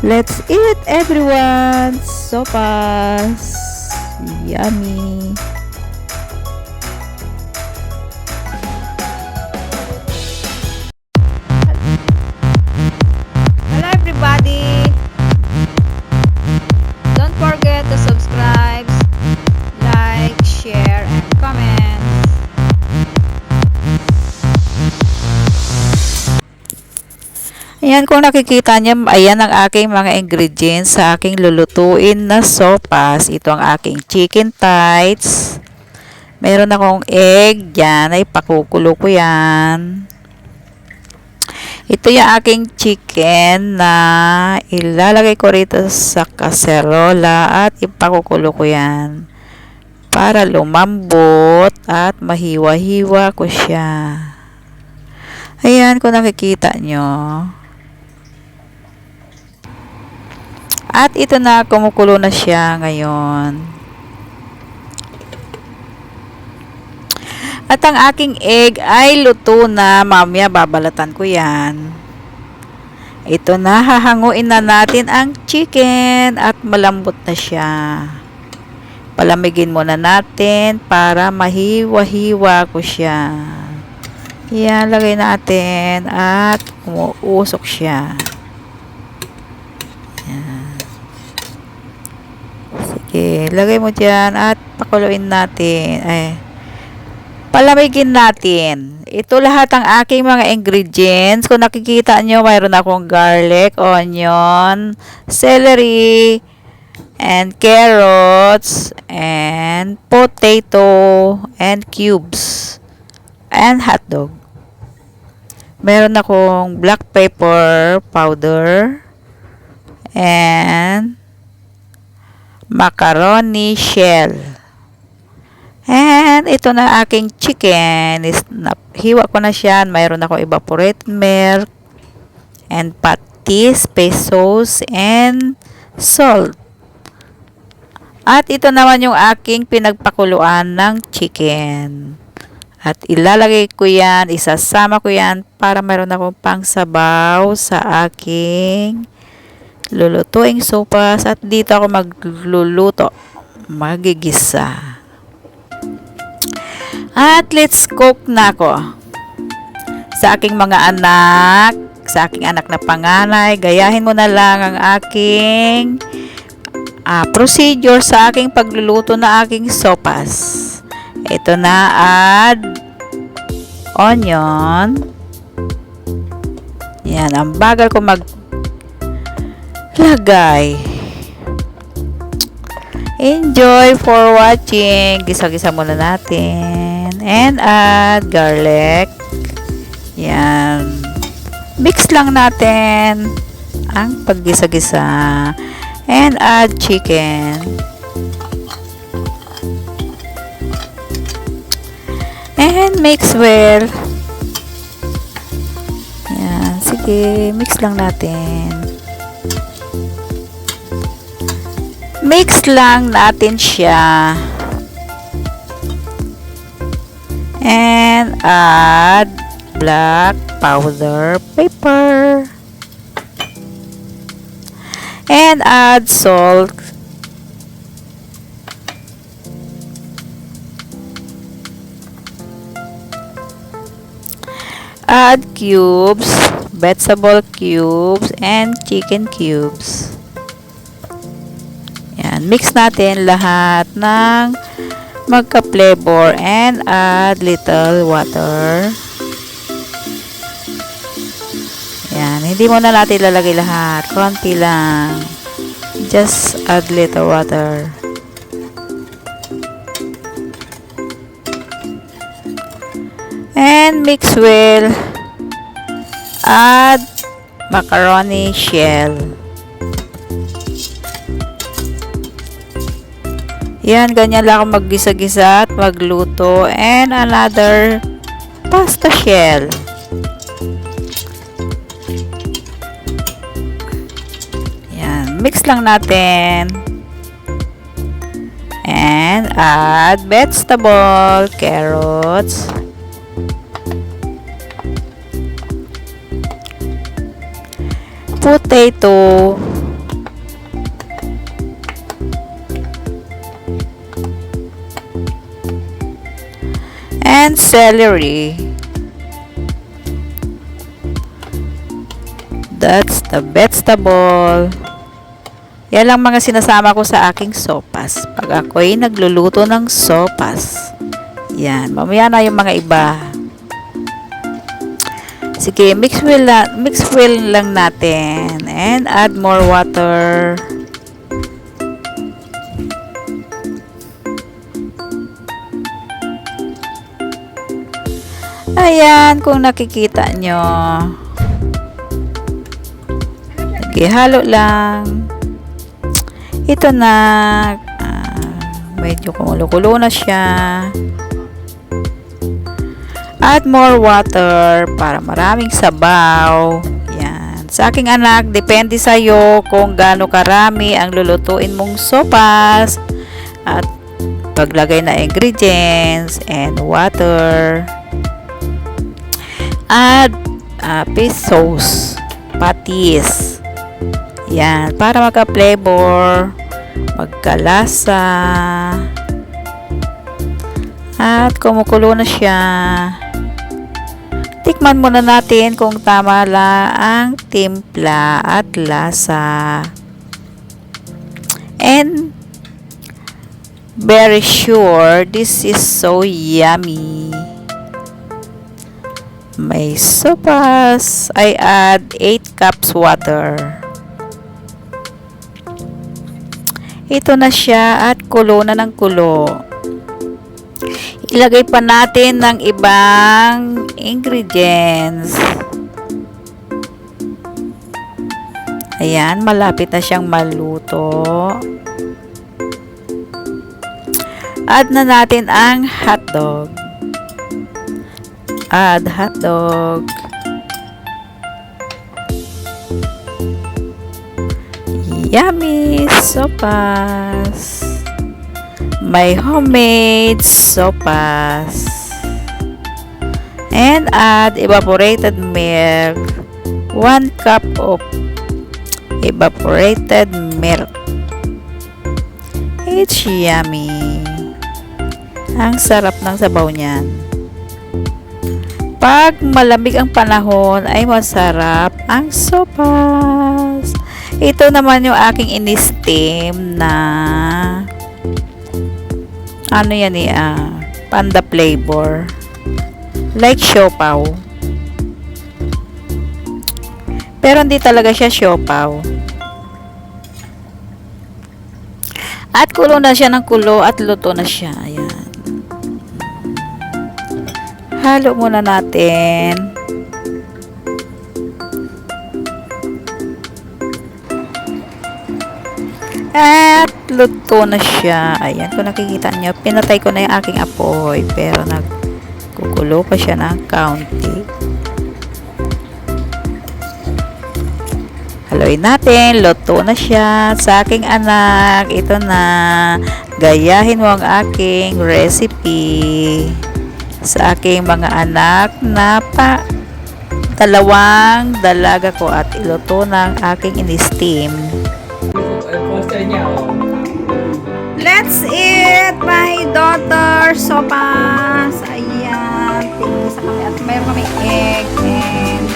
Let's eat, everyone! Sopas! Yummy! Hello, everybody! Don't forget to subscribe, like, share, and comment. Ayan, kung nakikita niyo, ayan ang aking mga ingredients sa aking lulutuin na sopas. Ito ang aking chicken thighs. Meron akong egg. Yan, ay pakukulo ko yan. Ito yung aking chicken na ilalagay ko rito sa kaserola at ipakukulo ko yan para lumambot at mahiwa-hiwa ko siya. Ayan, kung nakikita nyo. At ito na, kumukulo na siya ngayon. At ang aking egg ay luto na. Mamaya babalatan ko yan. Ito na, hahanguin na natin ang chicken at malambot na siya. Palamigin muna natin para mahiwa-hiwa ko siya. Yan, lagay natin at umuusok siya. Yan. Sige, lagay mo dyan at pakuluin natin. Palamigin natin. Ito lahat ang aking mga ingredients. Kung nakikita nyo, mayroon akong garlic, onion, celery, and carrots, and potato, and cubes, and hotdog. Meron akong black pepper powder, and macaroni shell. And ito na aking chicken. Hiwa ko na siya. Mayroon ako evaporated milk and patis, pesos, and salt. At ito naman yung aking pinagpakuluan ng chicken. At ilalagay ko yan, isasama ko yan para mayroon akong pangsabaw sa aking lulutuing sopas. At dito ako magluluto, magigisa. At let's cook na ako. Sa aking mga anak, sa aking anak na panganay, gayahin mo na lang ang aking procedure sa aking pagluluto na aking sopas. Ito na, add onion. Yan, ang bagal ko maglagay. Enjoy for watching. Gisa-gisa muna natin. And add garlic. Yan. Mix lang natin ang paggisa-gisa. And add chicken. And mix well. Yan. Sige, mix lang natin. Mix lang natin siya. And add black powder pepper. And add salt. Add cubes, vegetable cubes, and chicken cubes. Yan, mix natin lahat ng magka-flavor and add little water. Yan, hindi mo na natin lalagay lahat. Konti lang. Just add little water. And mix well. Add macaroni shell. Yan, ganyan lang ako maggisa-gisa at magluto. And another pasta shell. Yan, mix lang natin. And add vegetable, carrots, potato, and celery. That's the vegetable. Yan lang mga sinasama ko sa aking sopas. Pag ako'y nagluluto ng sopas. Yan. Mamaya na yung mga iba. Sige, mix well lang natin. And add more water. Ayan, kung nakikita nyo. Sige, halo lang. Ito na, medyo kumulo-kulo na siya. Add more water para maraming sabaw. Yan. Sa aking anak, depende sa'yo kung gaano karami ang lulutuin mong sopas. At paglagay na ingredients and water. Add fish sauce, patis. Yan, para magka-flavor, magkalasa. At kumukulo na siya. Tikman muna natin kung tama la ang timpla at lasa. And very sure this is so yummy. May sopas. I add 8 cups water. Ito na siya at kulo na ng kulo. Ilagay pa natin ng ibang ingredients. Ayan, malapit na siyang maluto. Add na natin ang hotdog. Add hotdog. Yummy sopas. My homemade sopas. And add evaporated milk. 1 cup of evaporated milk. It's yummy. Ang sarap ng sabaw niyan. Pag malamig ang panahon ay masarap ang sopas. Ito naman yung aking in-steam na ano yan panda flavor. Like siopaw. Pero hindi talaga siya siopaw. At kulo na siya ng kulo at luto na siya. Ayan. Halo muna natin. At luto na siya. Ayan, kung nakikita nyo, pinatay ko na yung aking apoy. Pero nagkukulo pa siya ng kaunti. Haluin natin. Luto na siya. Sa aking anak, ito na. Gayahin mo ang aking recipe. Sa aking mga anak na dalawang dalaga ko at iluto ng aking in-steam. Let's eat my daughter sopas. Ayan, tingin sa kami at mayroon kami egg and